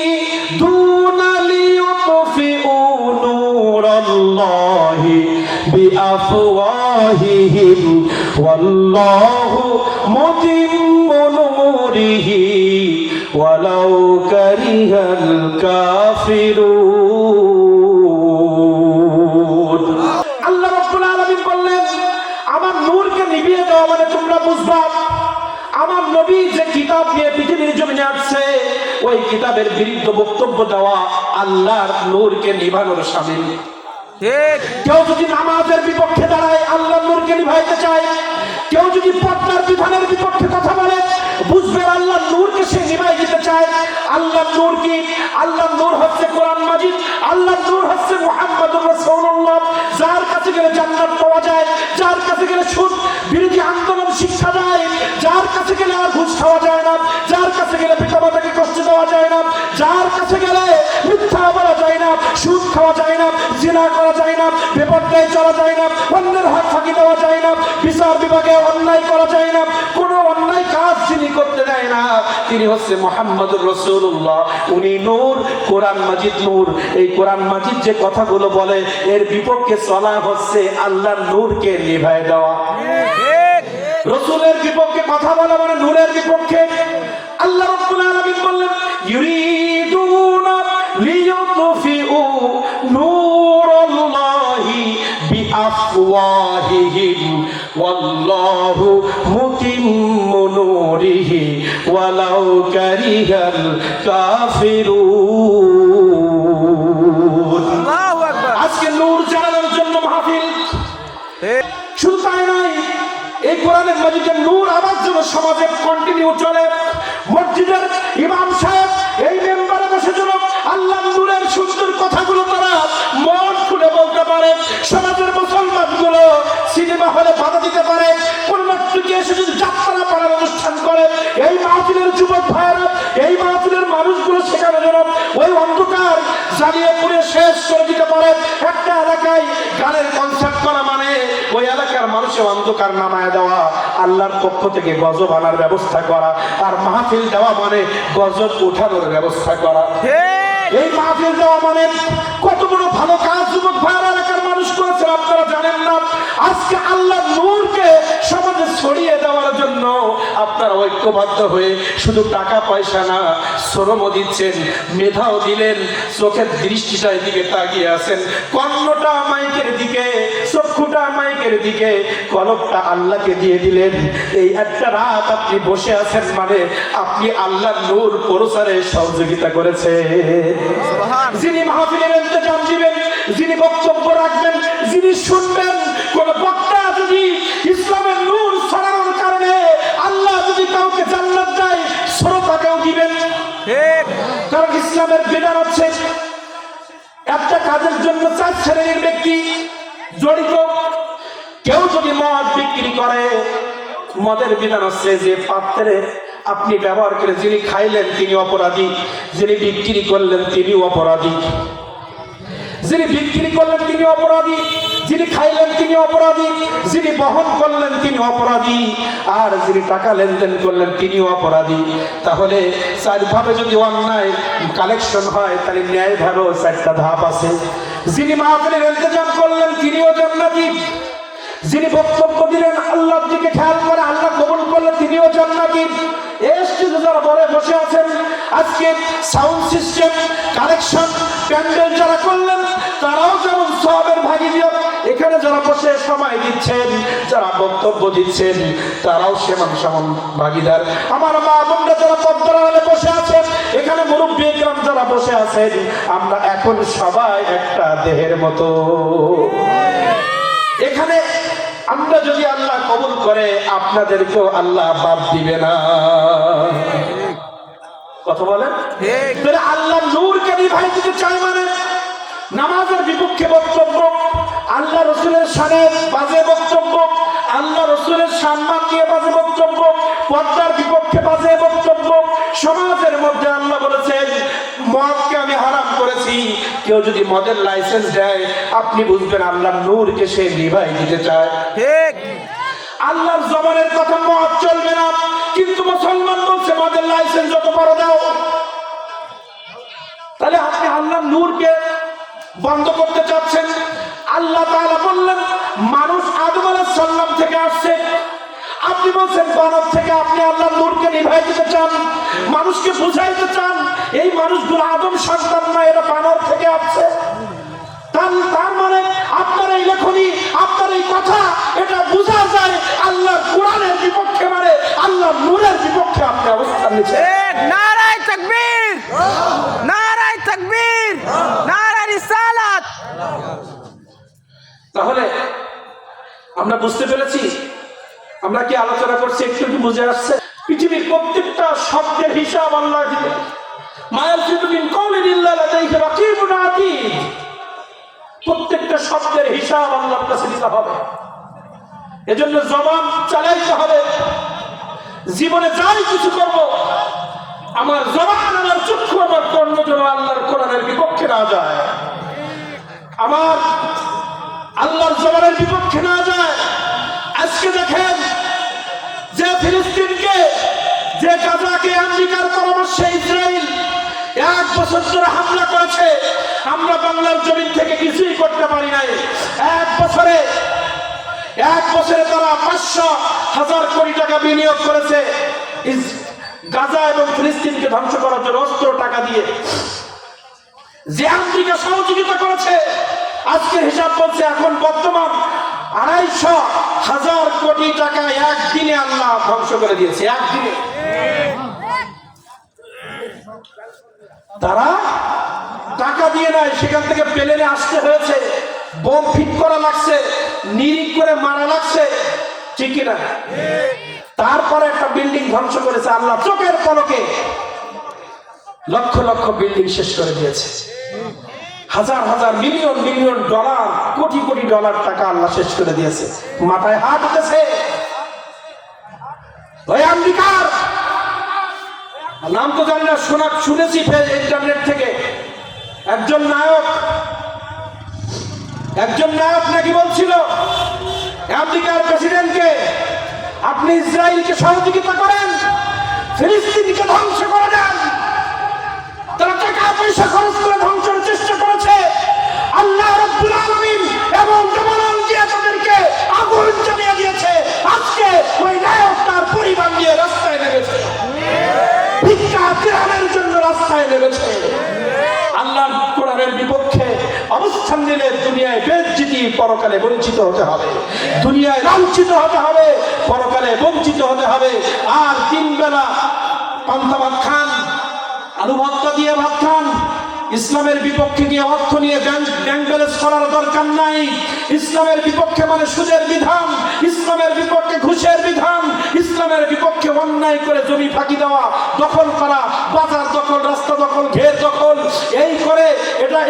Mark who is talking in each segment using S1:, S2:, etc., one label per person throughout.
S1: ইউরিদুনা লিইউতফিউ নূরাল্লাহি বিআফওয়াহিহিম ওয়াল্লাহু মুতিম্মু নূরিহি ওয়ালাউ কারিহাল কাফিরুন। আল্লাহ রাব্বুল আলামিন বললেন, আমার নূরকে নিভিয়ে দেওয়া মানে তোমরা বুঝবা আমার নবী যে কিতাব নিয়ে পৃথিবীর জমিনে আসছে ওই কিতাবের বিরুদ্ধে বক্তব্য দেওয়া আল্লাহর নূরকে নিভানোর শামিল। কেউ যদি নামাজের বিপক্ষে দাঁড়ায় আল্লাহর নূরকে নিভাইতে চায়, কেউ যদি পর্দার বিধানের বিপক্ষে কথা বলে বুঝবে আল্লাহর নূরকে সে নিভাই দিতে চায়। আল্লাহর নূর কি? আল্লাহর নূর হচ্ছে কোরআন মাজিদ, আল্লাহর নূর হচ্ছে মুহাম্মদুর রাসূলুল্লাহ, যার কাছে গেলে জান্নাত পাওয়া যায়, যার কাছে গেলে সুদ বিরোধী আন্দোলন শিক্ষা দেয়, যার কাছে গেলে আর ঘুষ খাওয়া যায় না, যার কাছে গেলে পিতামাতাকে কষ্ট দেওয়া যায় না, যার কাছে গেলে মিথ্যা বলা যায় না, সুদ খাওয়া যায় না, জিনা করা যায় না, বেপরদায় চলা যায় না, অন্যের হাত ফাঁকি দেওয়া যায় না, বিচার বিভাগে অন্যায় করা যায় না, কোনো অন্যায় কাজ যিনি করতে দেয় না তিনি হচ্ছে মুহাম্মদুর রাসূলুল্লাহ। উনি নূর, কোরআন মাজিদ নূর। এই কোরআন মাজিদ যে কথাগুলো বলে এর বিপক্ষে চলা হচ্ছে আল্লাহর নূরকে নিভায় দেওয়া। রাসূলের বিপক্ষে কথা বলা মানে নূরের বিপক্ষে। আল্লাহ রাব্বুল আলামিন বললেন, ইউরিদুনা লিইউতফিউ নূরাল্লাহি বিআফওয়াহিহিম ওয়াল্লাহু মুতিম্মু নূরিহি ওয়ালাউ কারিহাল কাফিরুন। আল্লাহু আকবার। আজকে নূর জ্বালানোর জন্য মাহফিল। শুধু তাই নয়, এই কোরআনের মাজিদের নূর আবার যেন সমাজে কন্টিনিউ চলে। মসজিদের ইমাম সাহেব এই মেম্বারে বসে যেন আল্লাহর নূরের সুন্দর কথাগুলো তারা মন খুলে বলতে পারে। সমাজের মুসলমানগুলো সিনেমা হলে বাধা দিতে পারে, কোন ব্যক্তিকে এসে যদি যাত্রা পাড়ার অনুষ্ঠান করে এই মাহফিলের যুবক ভাইয়েরা, এই মাহফিলের মানুষগুলো সেখানে যেন ওই অন্ধকার জ্বালিয়ে পুড়ে শেষ করে দিতে পারে। একটা এলাকায় গানের কনসার্ট করা মানে ওই এলাকার মানুষের অন্ধকার নামায় দেওয়া, আল্লাহর পক্ষ থেকে গজব আনার ব্যবস্থা করা, আর মাহফিল দেওয়া মানে গজব উঠানোর ব্যবস্থা করা। এই মাহফিল দেওয়া মানে কত বড় ভালো কাজ যুবক ভাইয়ের এলাকার মানুষ করেছে আপনারা জানেন না। আজকে আল্লাহর নূরকে সমাজে ছড়িয়ে দেওয়ার জন্য আপনারা ঐক্যবদ্ধ হয়ে শুধু টাকা পয়সা না, শ্রমও দিচ্ছেন, মেধাও দিলেন, চোখের দৃষ্টিটা এদিকে তাকিয়ে আছেন, কর্ণটা মাইকের দিকে, চক্ষুটা মাইকের দিকে, কলবটা আল্লাহকে দিয়ে দিলেন। এই একটা রাত আপনি বসে আছেন মানে আপনি আল্লাহর নূর প্রচারে সহযোগিতা করেছেন। যিনি মাহফিলের ইন্তজাম দিবেন, যিনি বক্তব্য রাখবেন, যিনি শুনবেন, কোন বক্তা যদি ইসলামের নূর ছড়ানোর কারণে আল্লাহ যদি কাউকে জান্নাত দেয় শ্রোতাকেও দিবেন। কারণ ইসলামের বিধান হচ্ছে একটা কাজের জন্য 4 শ্রেণীর ব্যক্তি জড়িত। কেউ যদি মদ বিক্রি করে, মদের বিধান হচ্ছে যে পাত্রে আপনি ব্যবহার করে যিনি খাইলেন তিনি অপরাধী, যিনি বিক্রি করলেন তিনি অপরাধী, যিনি বিক্রি করলেন তিনি অপরাধী, যিনি খাইলেন তিনি অপরাধী, যিনি বহন করলেন তিনি অপরাধী, আর যিনি টাকা লেনদেন করলেন তিনি অপরাধী। তাহলে 4 ভাবে যদি অন্যায় কালেকশন হয় তাহলে ন্যায় ভাবেও 4টা ধাপ আছে। যিনি মাহফিলের ইন্তজাম করলেন তিনিও জান্নাতি, যিনি বক্তব্য দিলেন আল্লাহর দিকে খেয়াল করে আল্লাহ কবুল করলেন তিনিও জান্নাতি। স্টেজে যারা বলে বসে আছেন, আজকে সাউন্ড সিস্টেম কালেকশন প্যান্ডেল যারা করলেন তারাও যেমন সওয়াবের ভাগী দিও। এখানে যারা বসে সময় দিচ্ছেন, যারা বক্তব্য দিচ্ছেন তারাও সমান ভাগীদার। আমার মা বোনরা যারা পর্দার আড়ালে বসে আছেন, এখানে মুরব্বী একরাম যারা বসে আছেন, আমরা এখন সবাই একটা দেহের মতো। এখানে আমরা যদি আল্লাহ কবুল করে আপনাদেরকেও আল্লাহ বাদ দিবে না। কথা বলেন? আল্লাহ নূরকে নিভাই দিতে চায় মানে নামাজের বিপক্ষে বক্তব্য, আল্লাহ রসুলের শানে বাজে বক্তব্য, আল্লাহ রসুলের সম্মান নিয়ে বাজে বক্তব্য, পর্দার বিপক্ষে বাজে বক্তব্য। সমাজের মধ্যে আল্লাহ বলেছেন মদকে আমি হারাম করেছি, কেউ যদি মদের লাইসেন্স দেয় আপনি বুঝবেন আল্লাহর নূরকে সে নিভাই দিতে চায়। ঠিক, আল্লাহর জবানের কথা মদ চলবে না, কিন্তু মুসলমান বলছে মদের লাইসেন্স যত বড় দাও। আল্লাহর নূরকে বন্ধ করতে চাচ্ছেন। আল্লাহ তাআলা বললেন মানুষ আদম আলাইহিস সালাম থেকে আসছে, আপনি বলছেন বানর থেকে আপনি আল্লাহর নূরকে নিভাই দিতে চান, মানুষকে বুঝাইতে চান এই মানুষগুলো আদম সন্তান না, এরা বানর থেকে আসছে। তার মানে আপনার এই লেখনী, আপনার এই কথা, এটা বোঝা যায় আল্লাহর কোরআনের বিপক্ষে, মানে আল্লাহর নূরের বিপক্ষে আপনি অবস্থান নিয়েছেন।
S2: নারায়ে তাকবীর, নারায়ে তাকবীর, নারায়ে রিসালাত।
S1: তাহলে আমরা বুঝতে পেরেছি, আমরা কি আলোচনা করছি একটু কি বুঝে আসছে? পৃথিবীর প্রত্যেকটা শব্দের হিসাব আল্লাহ দিবেন। মায়ালফিযু মিন কওলিন ইল্লা লাদাইহি রাকীবুন আতীদ। প্রত্যেকটা শব্দের হিসাব আল্লাহর কাছে দিতে হবে। এজন্য জবান চালাইতে হবে। জীবনে যাই কিছু করব, আমার জবান, আমার চক্ষু, আমার কর্ণ যেন আল্লাহর কোরআনের বিপক্ষে না যায়, আমার আল্লাহর জবানের বিপক্ষে না যায়। আজকে দেখেন যে ফিলিস্তিনকে, যে গাজাকে আমেরিকার পরামর্শে ইসরায়েল 1 বছর ধরে হামলা করেছে, আমরা বাংলার জমিন থেকে কিছুই করতে পারি নাই। 1 বছরে তারা 500,000 কোটি টাকা বিনিয়োগ করেছে গাজা এবং ফিলিস্তিনকে ধ্বংস করার জন্য, অস্ত্র টাকা দিয়ে। যে আমেরিকা সহযোগিতা করেছে, আজকে হিসাব বলছে এখন বর্তমান 250,000 কোটি টাকা একদিনে আল্লাহ ধ্বংস করে দিয়েছে, একদিনে। তারা টাকা দিয়ে নাই, সেখান থেকে প্লেনে আসতে হয়েছে, বোম ফিট করা লাগছে, নিরিখ করে মারা লাগছে, ঠিক কিনা? তারপরে একটা বিল্ডিং ধ্বংস করেছে আল্লাহ চোখের পলকে। লক্ষ লক্ষ বিল্ডিং শেষ করে দিয়েছে। হাজার হাজার million million dollar, crore crore dollar টাকা আল্লাহ শেষ করে দিয়েছে। মাথায় হাত উঠেছে ওই আমেরিকার নাম তো জানি না, শুনেছি ইন্টারনেট থেকে। একজন নায়ক নাকি বলছিল আমেরিকার প্রেসিডেন্টকে, আপনি ইসরায়েলকে সহযোগিতা করেন, ফিলিস্তিনকে ধ্বংস করে দেন। তারা টাকা পয়সা খরচ করে ধ্বংসের চেষ্টা করেছে। আল্লাহ রাব্বুল আলামিন এবং জবান দিয়ে তাদেরকে আগুন জ্বালিয়ে দিয়েছে। আজকে ওই নায়ক তার পরিবার নিয়ে রাস্তায় নেমেছে, ভিক্ষা ত্রাণের জন্য রাস্তায় নেমেছে। আল্লাহর কোরআনের বিপক্ষে অবস্থান নিলে দুনিয়ায় বেজ্জতি, পরকালে বঞ্চিত হতে হবে। দুনিয়ায় লাঞ্ছিত হতে হবে, পরকালে বঞ্চিত হতে হবে। আর 3 বেলা পান্তা ভাত খান, আলু ভর্তা দিয়ে ভাত খান। ইসলামের বিপক্ষে গিয়ে অর্থ নিয়ে ব্যাংক ব্যালেন্স করার দরকার নাই। ইসলামের বিপক্ষে মানে সুদের বিধান, ইসলামের বিপক্ষে ঘুষের বিধান, ইসলামের বিপক্ষে অন্যায় করে জমি ফাঁকি দেওয়া, দখল করা, বাজার দখল, রাস্তা দখল, ঘের দখল, এই করে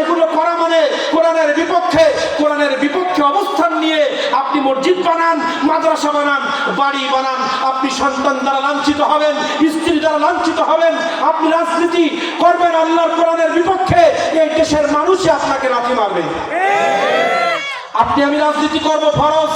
S1: এগুলো করা মানে কোরআনের বিপক্ষে। কোরআনের বিপক্ষে অবস্থান নিয়ে আপনি মসজিদ বানান, মাদ্রাসা বানান, বাড়ি বানান, আপনি সন্তান দ্বারা লাঞ্ছিত হবেন, স্ত্রী দ্বারা লাঞ্ছিত হবেন। আপনি রাজনীতি করবেন আল্লাহর কোরআনের বিপক্ষে, এই দেশের মানুষই আপনাকে লাথি মারবে। আপনি আমি রাজনীতি করব ফরজ,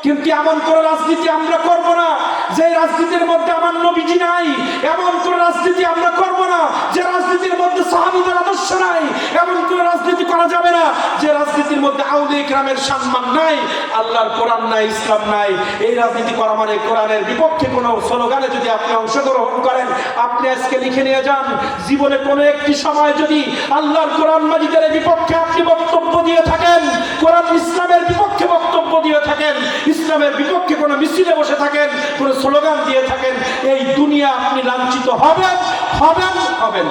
S1: কিন্তু এমন কোন রাজনীতি আমরা করব না যে রাজনীতির মধ্যে আমার নবীজি নাই। এমন কোন রাজনীতি আমরা করব না যে রাজনীতির মধ্যে সাহাবীদের আদর্শ নাই। এমন কোন রাজনীতি করা যাবে না যে রাজনীতির মধ্যে আউলিয়া কিরামের সম্মান নাই, আল্লাহর কোরআন নাই, ইসলাম নাই। এই রাজনীতি করা মানে কোরআনের বিপক্ষে কোন স্লোগানে যদি আপনি অংশগ্রহণ করেন, আপনি আজকে লিখে নিয়ে যান, জীবনে কোনো একটি সময় যদি আল্লাহর কোরআন মাজিদের বিপক্ষে আপনি বক্তব্য দিয়ে থাকেন, কোরআন ইসলামের বিপক্ষে বক্তব্য দিয়ে থাকেন, ইসলামের বিপক্ষে কোনো মিছিলে বসে থাকেন, কোনো স্লোগান দিয়ে থাকেন, এই দুনিয়া আপনি লাঞ্ছিত হবেন, হবেন, হবেন।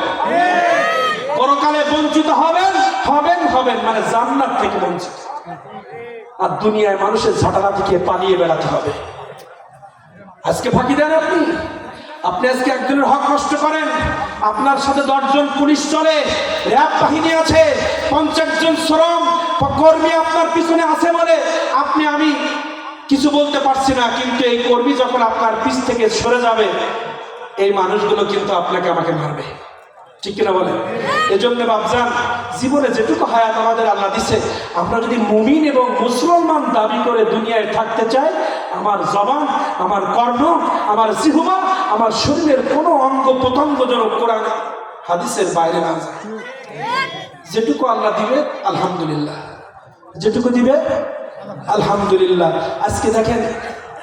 S1: পরকালে বঞ্চিত হবেন, হবেন, হবেন, মানে জান্নাত থেকে বঞ্চিত। আর দুনিয়ায় মানুষের ঝাঁটালা থেকে পালিয়ে বেড়াতে হবে। আজকে ফাঁকি দেন আপনি আজকে একজনের হক নষ্ট করেন, আপনার সাথে 10 জন পুলিশ চলে, র্যাব বাহিনী আছে, 50 জন শ্রম কর্মী আপনার পিছনে আছে বলে আমি কিছু বলতে পারছি না, কিন্তু এই কর্মী যখন আপনার পিছ থেকে সরে যাবে, এই মানুষগুলো কিন্তু আপনাকে আমাকে মারবে, ঠিক কিনা বলে? এজন্য বাপজান, জীবনে যেটুকু হায়াত আমাদের আল্লাহ দিছে, আমরা যদি মুমিন এবং মুসলমান দাবি করে দুনিয়ায় থাকতে চাই, আমার জবান, আমার কর্ণ, আমার জিহ্বা, আমার শরীরের কোনো অঙ্গ প্রত্যঙ্গ যেন কোরআন হাদিসের বাইরে না যায়। যেটুকু আল্লাহ দিবে আলহামদুলিল্লাহ, যেটুকু দিবে আলহামদুলিল্লাহ। আজকে দেখেন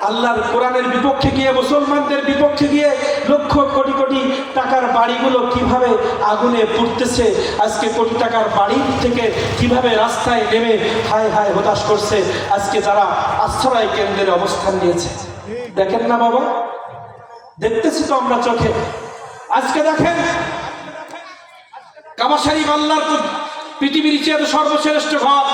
S1: আল্লাহর কোরআনের বিপক্ষে গিয়ে, মুসলমানদের বিপক্ষে গিয়ে লক্ষ কোটি কোটি টাকার বাড়িগুলো কিভাবে আগুনে পুড়তেছে। আজকে কোটি টাকার বাড়ি থেকে কিভাবে রাস্তায় নেমে হায় হায় হতাশ করছে আজকে যারা আশ্রয় কেন্দ্রের অবস্থান নিয়েছে। দেখেন না বাবা, দেখতেছি তো আমরা চোখে। আজকে দেখেন কাবা শরীফ আল্লাহর পৃথিবীর চেয়ে সর্বশ্রেষ্ঠ ঘর,